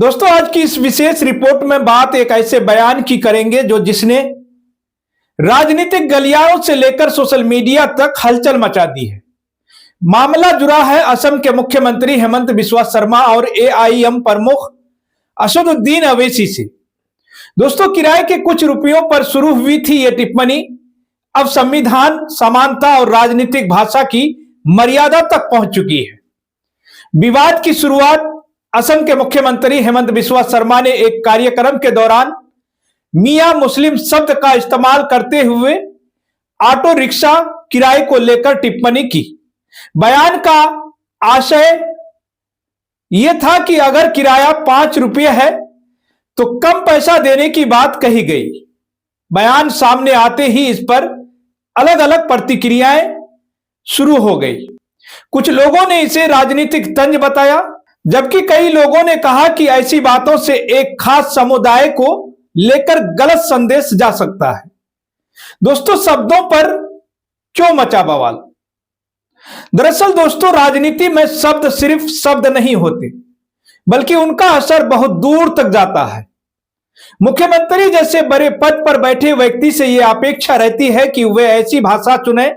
दोस्तों, आज की इस विशेष रिपोर्ट में बात एक ऐसे बयान की करेंगे जिसने राजनीतिक गलियारों से लेकर सोशल मीडिया तक हलचल मचा दी है। मामला जुड़ा है असम के मुख्यमंत्री हेमंत बिस्वा शर्मा और एआईएम प्रमुख असदुद्दीन अवैसी से। दोस्तों, किराए के कुछ रुपयों पर शुरू हुई थी यह टिप्पणी अब संविधान, समानता और राजनीतिक भाषा की मर्यादा तक पहुंच चुकी है। विवाद की शुरुआत असम के मुख्यमंत्री हेमंत बिस्वा शर्मा ने एक कार्यक्रम के दौरान मियां मुस्लिम शब्द का इस्तेमाल करते हुए ऑटो रिक्शा किराए को लेकर टिप्पणी की। बयान का आशय यह था कि अगर किराया 5 रुपये है तो कम पैसा देने की बात कही गई। बयान सामने आते ही इस पर अलग अलग प्रतिक्रियाएं शुरू हो गई। कुछ लोगों ने इसे राजनीतिक तंज बताया, जबकि कई लोगों ने कहा कि ऐसी बातों से एक खास समुदाय को लेकर गलत संदेश जा सकता है। दोस्तों, शब्दों पर क्यों मचा बवाल? दरअसल दोस्तों, राजनीति में शब्द सिर्फ शब्द नहीं होते, बल्कि उनका असर बहुत दूर तक जाता है। मुख्यमंत्री जैसे बड़े पद पर बैठे व्यक्ति से यह अपेक्षा रहती है कि वे ऐसी भाषा चुने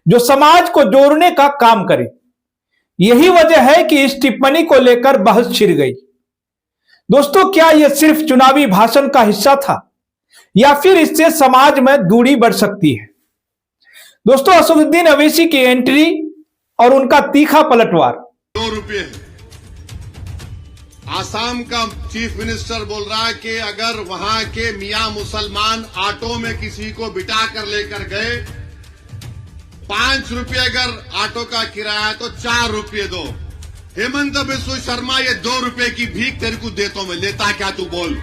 जो समाज को जोड़ने का काम करे। यही वजह है कि इस टिप्पणी को लेकर बहस छिड़ गई। दोस्तों, क्या यह सिर्फ चुनावी भाषण का हिस्सा था या फिर इससे समाज में दूरी बढ़ सकती है? दोस्तों, असदुद्दीन अवैसी की एंट्री और उनका तीखा पलटवार। 2 रुपये आसाम का चीफ मिनिस्टर बोल रहा है कि अगर वहां के मियां मुसलमान ऑटो में किसी को बिठा कर लेकर गए, 5 रुपये अगर ऑटो का किराया तो 4 रुपये दो। हेमंत बिस्वा शर्मा, ये 2 रुपये की भीख तेरे को देता हूं मैं, लेता क्या तू बोल।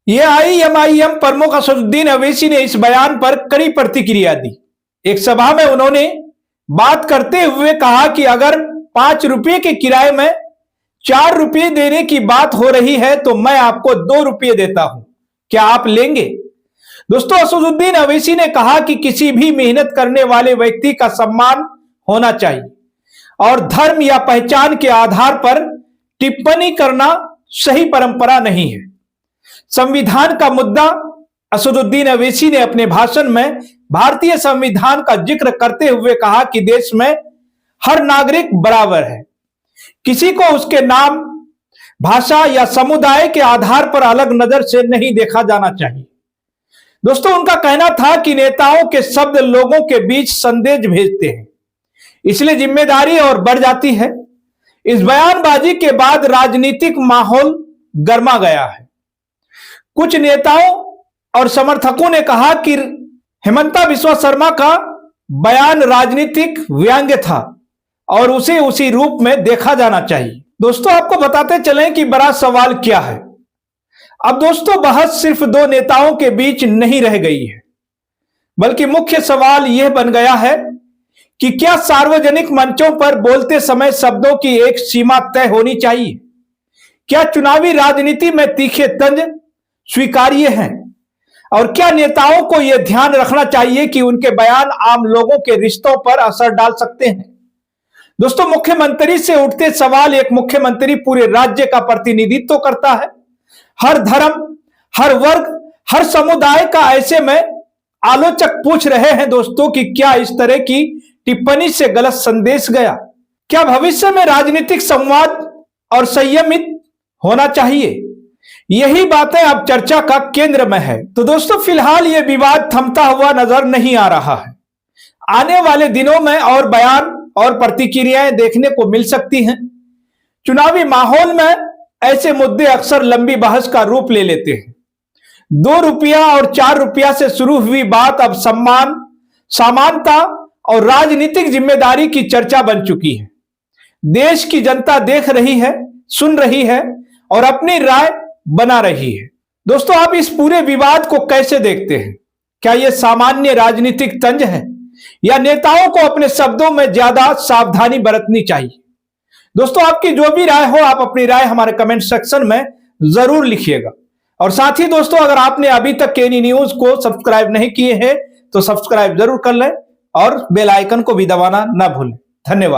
एआईएम प्रमुख असदुद्दीन अवैसी ने इस बयान पर कड़ी प्रतिक्रिया दी। एक सभा में उन्होंने बात करते हुए कहा कि अगर 5 रुपये के किराए में 4 रुपये देने की बात हो रही है तो मैं आपको 2 रुपये देता हूं, क्या आप लेंगे? दोस्तों, असदुद्दीन अवैसी ने कहा कि किसी भी मेहनत करने वाले व्यक्ति का सम्मान होना चाहिए और धर्म या पहचान के आधार पर टिप्पणी करना सही परंपरा नहीं है। संविधान का मुद्दा असदुद्दीन अवैसी ने अपने भाषण में भारतीय संविधान का जिक्र करते हुए कहा कि देश में हर नागरिक बराबर है। किसी को उसके नाम, भाषा या समुदाय के आधार पर अलग नजर से नहीं देखा जाना चाहिए। दोस्तों, उनका कहना था कि नेताओं के शब्द लोगों के बीच संदेश भेजते हैं, इसलिए जिम्मेदारी और बढ़ जाती है। इस बयानबाजी के बाद राजनीतिक माहौल गर्मा गया है। कुछ नेताओं और समर्थकों ने कहा कि हेमंत बिस्वा शर्मा का बयान राजनीतिक व्यंग्य था और उसे उसी रूप में देखा जाना चाहिए। दोस्तों, आपको बताते चलें कि बड़ा सवाल क्या है। अब दोस्तों, बहस सिर्फ 2 नेताओं के बीच नहीं रह गई है, बल्कि मुख्य सवाल यह बन गया है कि क्या सार्वजनिक मंचों पर बोलते समय शब्दों की एक सीमा तय होनी चाहिए? क्या चुनावी राजनीति में तीखे तंज स्वीकार्य हैं? और क्या नेताओं को यह ध्यान रखना चाहिए कि उनके बयान आम लोगों के रिश्तों पर असर डाल सकते हैं? दोस्तों, मुख्यमंत्री से उठते सवाल। एक मुख्यमंत्री पूरे राज्य का प्रतिनिधित्व करता है। हर धर्म, हर वर्ग, हर समुदाय का। ऐसे में आलोचक पूछ रहे हैं दोस्तों कि क्या इस तरह की टिप्पणी से गलत संदेश गया? क्या भविष्य में राजनीतिक संवाद और संयमित होना चाहिए? यही बातें अब चर्चा का केंद्र में है। तो दोस्तों, फिलहाल यह विवाद थमता हुआ नजर नहीं आ रहा है। आने वाले दिनों में और बयान और प्रतिक्रियाएं देखने को मिल सकती हैं। चुनावी माहौल में ऐसे मुद्दे अक्सर लंबी बहस का रूप ले लेते हैं। 2 रुपया और 4 रुपया से शुरू हुई बात अब सम्मान, समानता और राजनीतिक जिम्मेदारी की चर्चा बन चुकी है। देश की जनता देख रही है, सुन रही है और अपनी राय बना रही है। दोस्तों, आप इस पूरे विवाद को कैसे देखते हैं? क्या यह सामान्य राजनीतिक तंज है या नेताओं को अपने शब्दों में ज्यादा सावधानी बरतनी चाहिए? दोस्तों, आपकी जो भी राय हो, आप अपनी राय हमारे कमेंट सेक्शन में जरूर लिखिएगा। और साथ ही दोस्तों, अगर आपने अभी तक केनी न्यूज को सब्सक्राइब नहीं किए हैं तो सब्सक्राइब जरूर कर लें और बेल आइकन को भी दबाना ना भूलें। धन्यवाद।